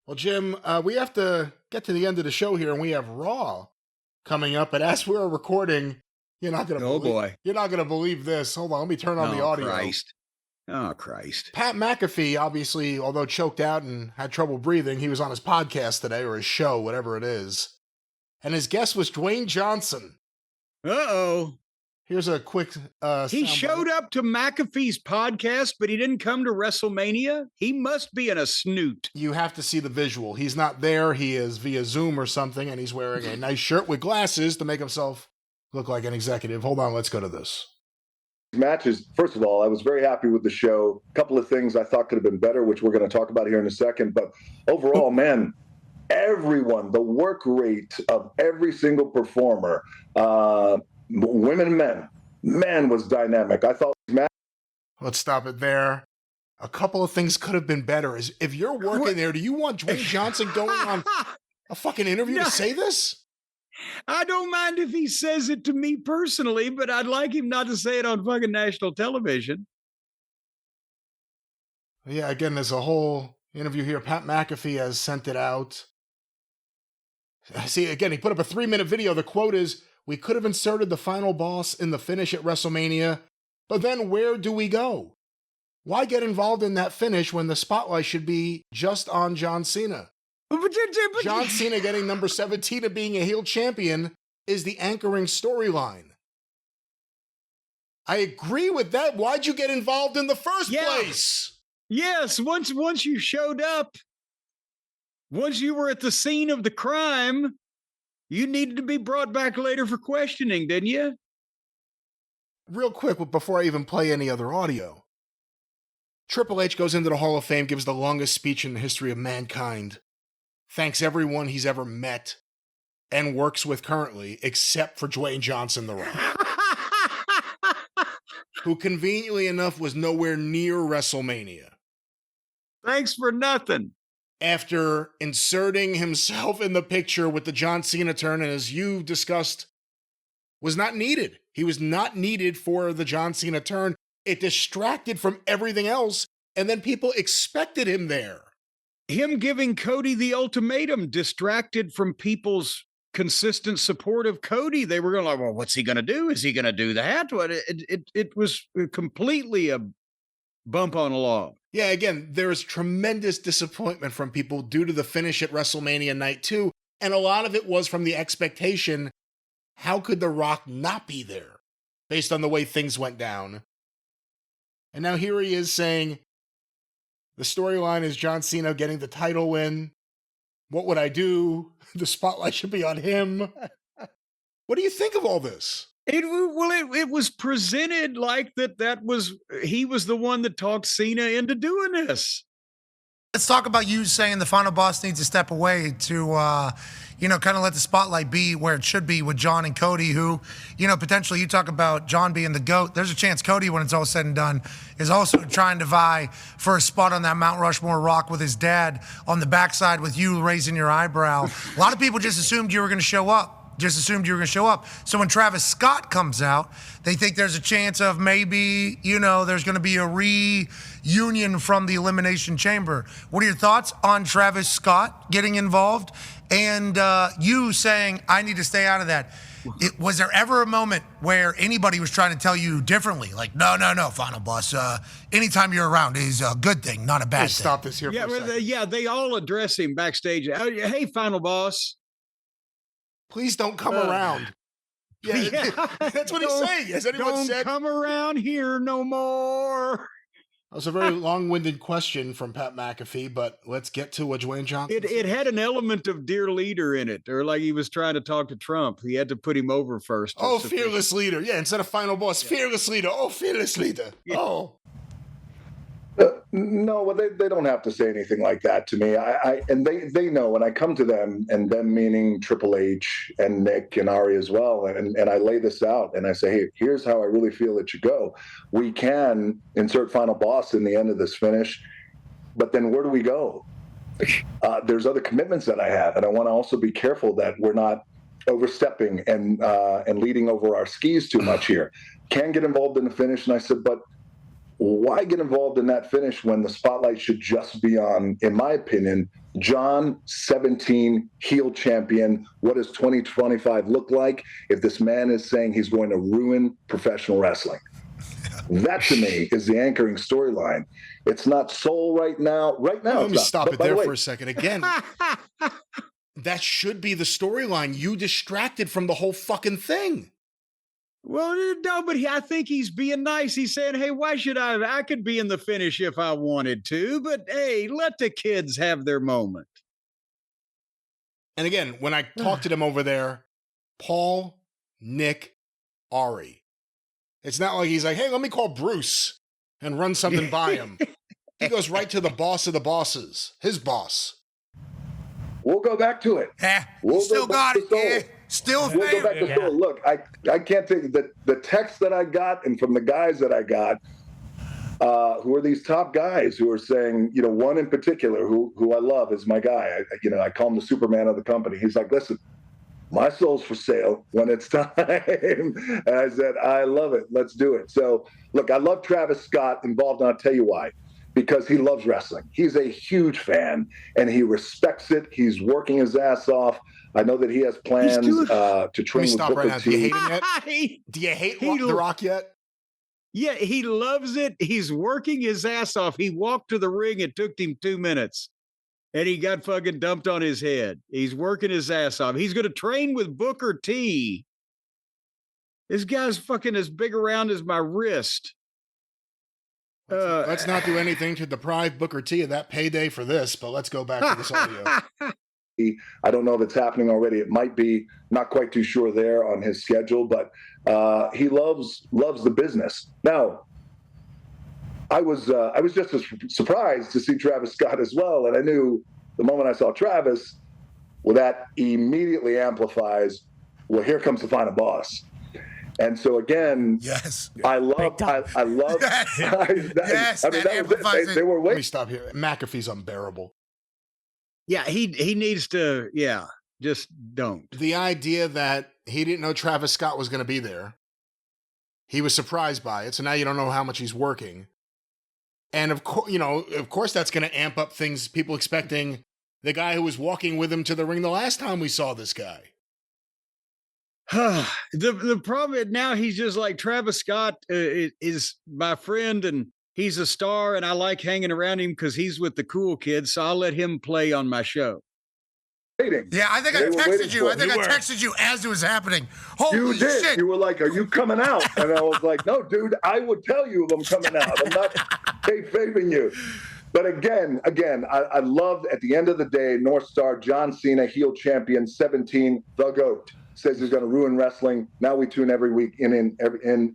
Well, Jim, we have to get to the end of the show here, and we have Raw coming up. But as we're recording, you're not gonna you're not gonna believe this. Hold on, let me turn on the audio. Oh, Christ. Pat McAfee, obviously, although choked out and had trouble breathing, he was on his podcast today, or his show, whatever it is. And his guest was Dwayne Johnson. Uh-oh. Here's a quick he showed up to McAfee's podcast, but he didn't come to WrestleMania? He must be in a snoot. You have to see the visual. He's not there. He is via Zoom or something, and he's wearing a nice shirt with glasses to make himself look like an executive. Hold on, let's go to this. Matches, first of all, I was very happy with the show. A couple of things I thought could have been better, which we're going to talk about here in a second. But overall, man, everyone, the work rate of every single performer, women and men, was dynamic. I thought. Let's stop it there. A couple of things could have been better. If you're working there, do you want Dwayne Johnson going on a fucking interview to say this? I don't mind if he says it to me personally, but I'd like him not to say it on fucking national television. Yeah, again, there's a whole interview here. Pat McAfee has sent it out. See, again, he put up a 3-minute video. The quote is, "We could have inserted the final boss in the finish at WrestleMania, but then where do we go? Why get involved in that finish when the spotlight should be just on John Cena? John Cena getting number 17 and being a heel champion is the anchoring storyline." I agree with that. Why'd you get involved in the first place? Yes, once you showed up, once you were at the scene of the crime, you needed to be brought back later for questioning, didn't you? Real quick, before I even play any other audio, Triple H goes into the Hall of Fame, gives the longest speech in the history of mankind, thanks everyone he's ever met and works with currently, except for Dwayne Johnson, The Rock, who conveniently enough was nowhere near WrestleMania. Thanks for nothing. After inserting himself in the picture with the John Cena turn, and as you discussed, was not needed. He was not needed for the John Cena turn. It distracted from everything else, and then people expected him there. Him giving Cody the ultimatum distracted from people's consistent support of Cody. They were going like, well, what's he going to do? Is he going to do that? It was completely a bump on a log. Yeah, again, there is tremendous disappointment from people due to the finish at WrestleMania Night 2, and a lot of it was from the expectation, how could The Rock not be there, based on the way things went down? And now here he is saying, the storyline is John Cena getting the title win. What would I do? The spotlight should be on him. What do you think of all this? It was presented like he was the one that talked Cena into doing this. Let's talk about you saying the final boss needs to step away to, kind of let the spotlight be where it should be with John and Cody, who, potentially you talk about John being the GOAT. There's a chance Cody, when it's all said and done, is also trying to vie for a spot on that Mount Rushmore rock with his dad on the backside with you raising your eyebrow. A lot of people just assumed you were going to show up. So when Travis Scott comes out, they think there's a chance of maybe, there's going to be a reunion from the Elimination Chamber. What are your thoughts on Travis Scott getting involved and you saying, I need to stay out of that? Was there ever a moment where anybody was trying to tell you differently? Like, no, final boss. Anytime you're around is a good thing, not a bad thing. Stop this here for a second. They all address him backstage. Hey, final boss. Please don't come around. Yeah, that's what he's saying. Has anyone said? Don't come around here no more. That was a very long-winded question from Pat McAfee, but let's get to what Dwayne Johnson It had an element of dear leader in it, or like he was trying to talk to Trump. He had to put him over first. Oh, fearless leader. Yeah, instead of final boss, fearless leader. Oh, fearless leader. Yeah. Oh. No, well, they don't have to say anything like that to me. And they know when I come to them, and them meaning Triple H and Nick and Ari as well, and I lay this out and I say, hey, here's how I really feel it should go. We can insert final boss in the end of this finish, but then where do we go? There's other commitments that I have, and I want to also be careful that we're not overstepping and leading over our skis too much here. Can get involved in the finish, and I said, but why get involved in that finish when the spotlight should just be on, in my opinion, John, 17, heel champion? What does 2025 look like if this man is saying he's going to ruin professional wrestling? That, to me, is the anchoring storyline. It's not soul right now. Right now, let me stop it there for a second. Again, that should be the storyline. You distracted from the whole fucking thing. Well, no, but I think he's being nice. He's saying, hey, why should I could be in the finish if I wanted to, but hey, let the kids have their moment. And again, when I talked to them over there, Paul, Nick, Ari, it's not like he's like, hey, let me call Bruce and run something by him. He goes right to the boss of the bosses, his boss. We'll go back to it. Yeah, We'll still got it. Yeah. Still We'll go back to Soul. Look, I can't take the text that I got and from the guys that I got, who are these top guys who are saying, one in particular who I love is my guy. I call him the Superman of the company. He's like, listen, my soul's for sale when it's time. And I said, I love it. Let's do it. So look, I love Travis Scott involved, and I'll tell you why. Because he loves wrestling. He's a huge fan, and he respects it. He's working his ass off. I know that he has plans to train with stop Booker right now. T. Do you hate him yet? Do you hate The Rock yet? Yeah, he loves it. He's working his ass off. He walked to the ring. It took him 2 minutes, and he got fucking dumped on his head. He's working his ass off. He's going to train with Booker T. This guy's fucking as big around as my wrist. Let's not do anything to deprive Booker T of that payday for this, but let's go back to this audio. I don't know if it's happening already. It might be. Not quite too sure there on his schedule, but he loves the business. Now, I was just as surprised to see Travis Scott as well, and I knew the moment I saw Travis, well, that immediately amplifies. Well, here comes the final boss. And so again, yes, I love. Yes, I mean, that amplifies it. They were waiting. Let me stop here. McAfee's unbearable. Yeah, he needs to. Yeah, just don't. The idea that he didn't know Travis Scott was going to be there. He was surprised by it, so now you don't know how much he's working. And of course, that's going to amp up things. People expecting the guy who was walking with him to the ring the last time we saw this guy. The problem is now he's just like Travis Scott is my friend and he's a star and I like hanging around him because he's with the cool kids. So I'll let him play on my show. Yeah, I think I texted you. I think I texted you as it was happening. Holy shit. You were like, are you coming out? And I was like, no, dude, I would tell you if I'm coming out. I'm not kayfabing you. But again, I loved at the end of the day, North Star, John Cena, heel champion, 17, the GOAT. Says he's going to ruin wrestling. Now we tune every week in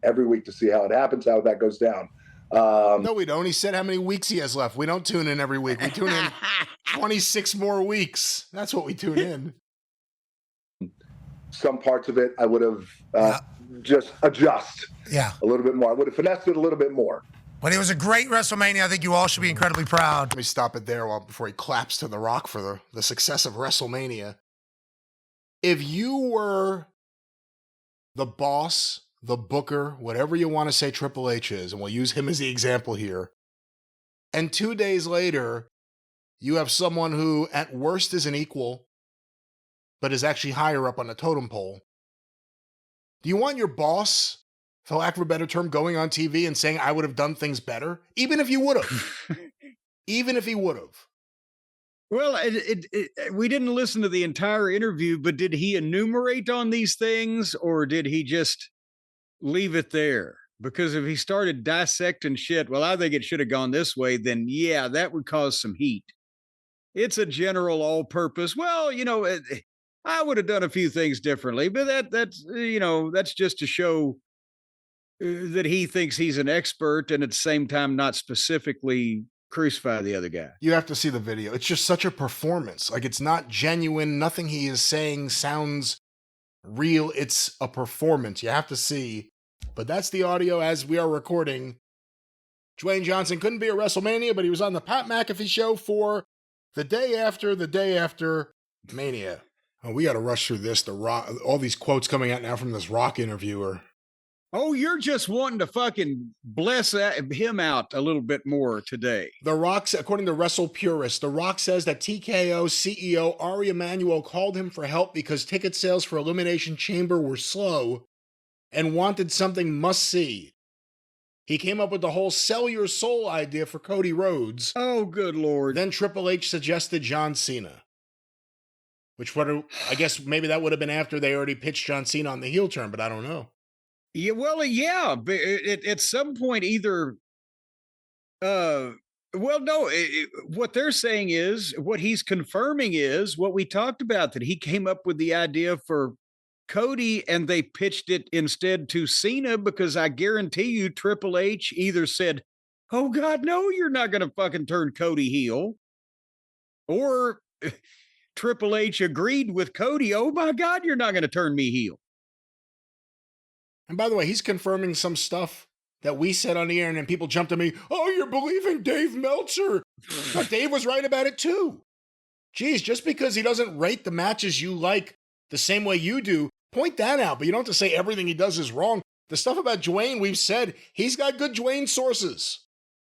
every week to see how it happens, how that goes down. No, we don't. He said how many weeks he has left. We don't tune in every week. We tune in 26 more weeks. That's what we tune in. Some parts of it I would have just adjust a little bit more. I would have finessed it a little bit more. But it was a great WrestleMania. I think you all should be incredibly proud. Let me stop it there before he claps to The Rock for the success of WrestleMania. If you were the boss, the booker, whatever you want to say Triple H is, and we'll use him as the example here, and 2 days later, you have someone who at worst is an equal, but is actually higher up on the totem pole, do you want your boss, for lack of a better term, going on TV and saying, I would have done things better? Even if you would have. Even if he would have. Well, we didn't listen to the entire interview, but did he enumerate on these things or did he just leave it there? Because if he started dissecting shit, well, I think it should have gone this way, then yeah, that would cause some heat. It's a general all-purpose. Well, I would have done a few things differently, but that's just to show that he thinks he's an expert and at the same time not specifically crucify the other guy. You have to see the video. It's just such a performance. Like, it's not genuine. Nothing he is saying sounds real. It's a performance. You have to see. But that's the audio as we are recording. Dwayne Johnson couldn't be at WrestleMania, but he was on the Pat McAfee show for the day after Mania. Oh, we got to rush through this. The Rock, all these quotes coming out now from this Rock interviewer. Oh, you're just wanting to fucking bless him out a little bit more today. The Rock, according to Wrestle Purist, The Rock says that TKO CEO Ari Emanuel called him for help because ticket sales for Elimination Chamber were slow and wanted something must-see. He came up with the whole sell your soul idea for Cody Rhodes. Oh, good Lord. Then Triple H suggested John Cena. Which I guess maybe that would have been after they already pitched John Cena on the heel turn, but I don't know. Yeah, well, yeah, but at some point, either, well, no, what they're saying is, what he's confirming is what we talked about, that he came up with the idea for Cody and they pitched it instead to Cena, because I guarantee you Triple H either said, oh God, no, you're not going to fucking turn Cody heel, or Triple H agreed with Cody, oh my God, you're not going to turn me heel. And by the way, he's confirming some stuff that we said on the air, and then people jumped at me, oh, you're believing Dave Meltzer. But Dave was right about it too. Geez, just because he doesn't rate the matches you like the same way you do, point that out. But you don't have to say everything he does is wrong. The stuff about Dwayne, we've said, he's got good Dwayne sources.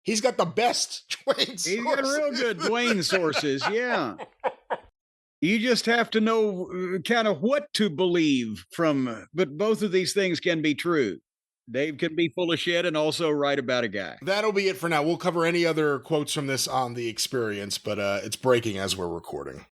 He's got the best Dwayne sources. He's got real good Dwayne sources, yeah. You just have to know kind of what to believe from, but both of these things can be true. Dave can be full of shit and also right about a guy. That'll be it for now. We'll cover any other quotes from this on The Experience, but it's breaking as we're recording.